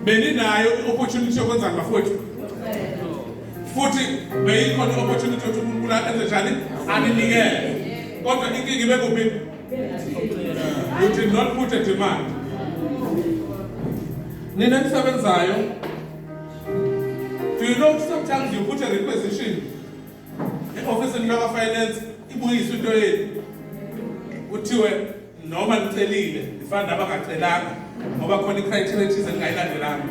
beninayo i-opportunity yokwenza ngafowethu futhi beyikhona i-opportunity yokuthi uNkulunkulu enze njani aninikele kodwa inkinga ibe kuphi you did not put a demand nina nisebenzayo do you know sometimes you put a requisition e-ofisini laka-finance ibuyise into yenu kuthiwe noma nicelile ifana nabangacelanga ngoba khona i-criteria thize ningayilandelanga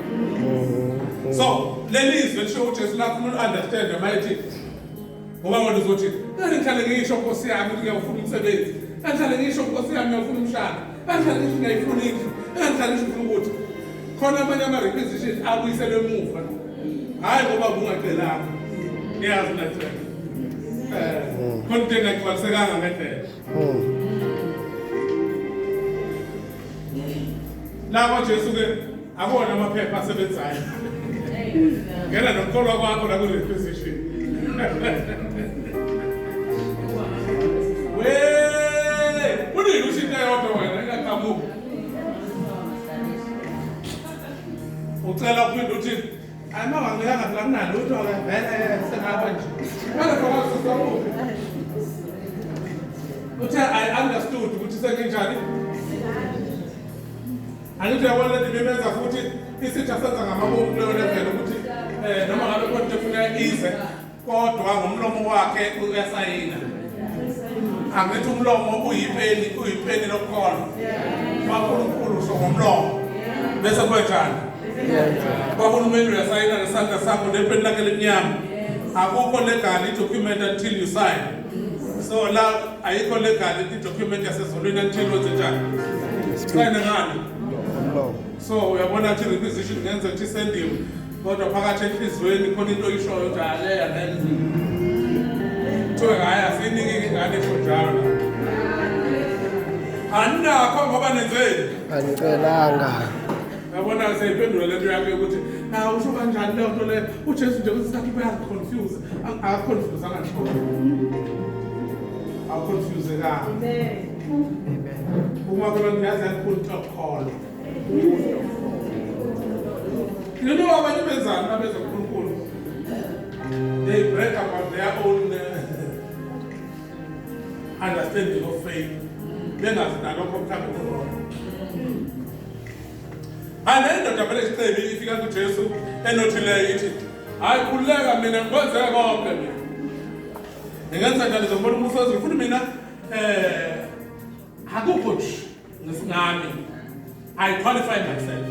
so lelizwe lisho uJesu lakho understand amayithi ngoba ngoba uzothi ngihlale ngisho Nkosi yami ukuthi ngiyafuna umsebenzi ngihlale ngisho Nkosi yami ngiyafuna umshado ngihlale ngisho ngiyifuna indlu ngihlale ngisho ngifuna ukuthi khona amanye ama-requisitions abuyiselwe emuva hayi ngoba bungacelanga ngiyazi nathi khona into engagcwalisekanga ngendlela lapho Jesu-ke akona amaphepha asebenzayo ngena nomkholwa kwakho la kule-requisition unini usho into eyodwa wena ingaqhamuki ucela uphinde uthi hayi uma wangekanga phela kunalutho-ke vele sengaba nje alefokasisamuke uthe I understood ukuthi sekunjani angithi yabona le ndimemenza futhi isitha senza ngamabomu kuleyo levele ukuthi noma ngabe khona into efuna ize kodwa ngomlomo wakhe uyasayina angithi umlomo uyipeni lokukholwa uNkulunkulu usho ngomlomo bese kwenjani bahulumeni uyasayina nesandla sakho nepeni lakhe lemnyama akukho legal i-document until you sign so la ayikho legal i-document yasezolweni until wenze njani sigayine ngani so uyabona ukuthi requisition ngenze ukuthi isendiwe kodwa phakathi enhliziyweni khona into oyishoyo ukuthi aleya nenze kuthiwe hhayi asiyiniki ingane esho njalo aninakho ngoba nenzeni angicelanga yabona seyiphendula lento yakho yokuthi usho kanjani leyo nto leyo uJesu nje ukuthi sakhe uyaziconfuse akaconfusanga ngisho awuconfusekanga uma kona ngiyazi yakhuluma ukukholo you know abanye benzani abeza kuNkulunkulu they break about their own understanding of faith bengazi nalokho mhlawumbe kukhona anendoda phela isicebi ifika kuJesu enothileyo ithi hayi khuleka mina ngikwenze konke mina ngenza njani zobona umusa wezulu futhi mina akukho nje ngesingami I qualify myself.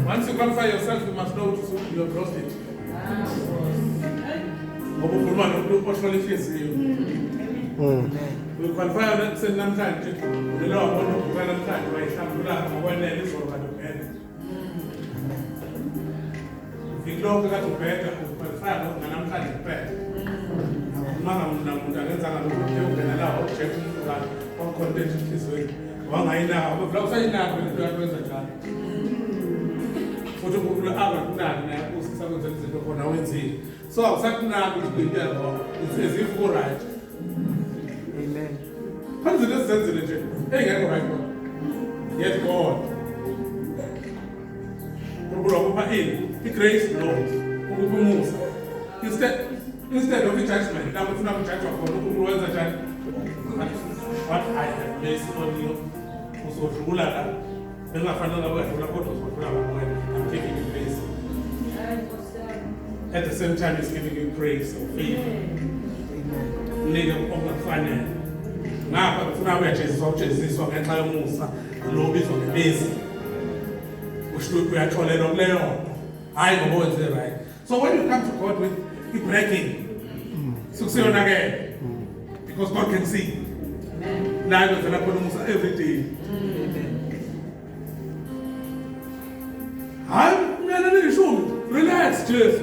Once you qualify yourself, you must know you have lost it. Ngoba ukhuluma nomuntu ohlola inhliziyo. Uqualify namhlanje lelo wabona ukuba namhlanje wayihlambula ngokwenele izolo kade ubheda. Ikloko kade ubheda uqualify namhlanje kuphela. Manga umuntu angenza ngalokho ungena la object umfukala wa content inhliziyweni. Wangayinaka ngoba usayinaka into yakwenza njalo futhi uNkulunkulu abakunaki naye usisakwenza izinto khona wenzile so awusakunaki ukuthi into yakho is right amen khona izinto ezenzile nje engekho right yet God uNkulunkulu wakupha i-grace laws ukupha umusa instead of i-judgment lapho ufuna ukujudgwa khona uNkulunkulu wenza njani what I have placed on you uzodlula la bengafanele wedlula kodwa uzodlula ngokwena I'm giving you grace at the same time he's giving you grace of faith nike okufanele ngapha ufuna uyajeziswa ngenxa yomusa lo ubizwa ngebezi usho uyatholelwa kuleyo nto hayi ngoba wenze right so when you come to God with i-breaking sukusiyonakele because God can see naye kwenzela khona umusa every day hayi unyanele ishumi relax Jesu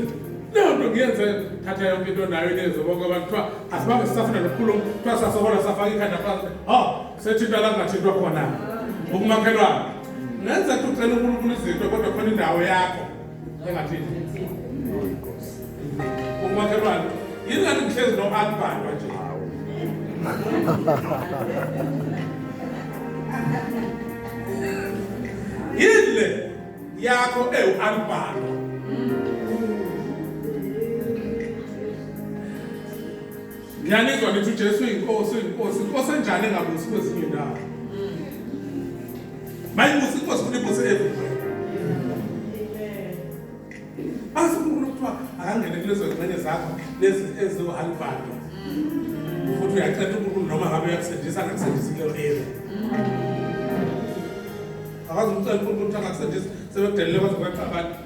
leyo nto ngiyenze thatha yonke into nayo lezo bonke abantu kuthiwa asibange sisafuna nokukhuluma kuthiwa sasohola safaka ikhanda phansi sethintwa la kungathintwa khona ukumakhelwane ngenza ukuthi ucela uNkulunkulu izinto kodwa khona indawo yakho engathinti ukumakhelwane yini ngathi ngihlezi no-albandwa nje yile yakho ewu-albhato. Ngiyanizwa nithi uJesu uyinkosi, uyinkosi. Inkosi enjani engabusi kwezinye indawo? Mayibusi inkosi funa ibusi everywhere. Asifuna ukuthiwa akangene kulezo zingxenye zakho lezi eziwu-albhato. Futhi uyacela uNkulunkulu noma ngabe uyakusindisa angakusindisi kuleyo area. Akazi ukucela uNkulunkulu ukuthi angakusindisi sebekudelele kwaze kweqa abantu.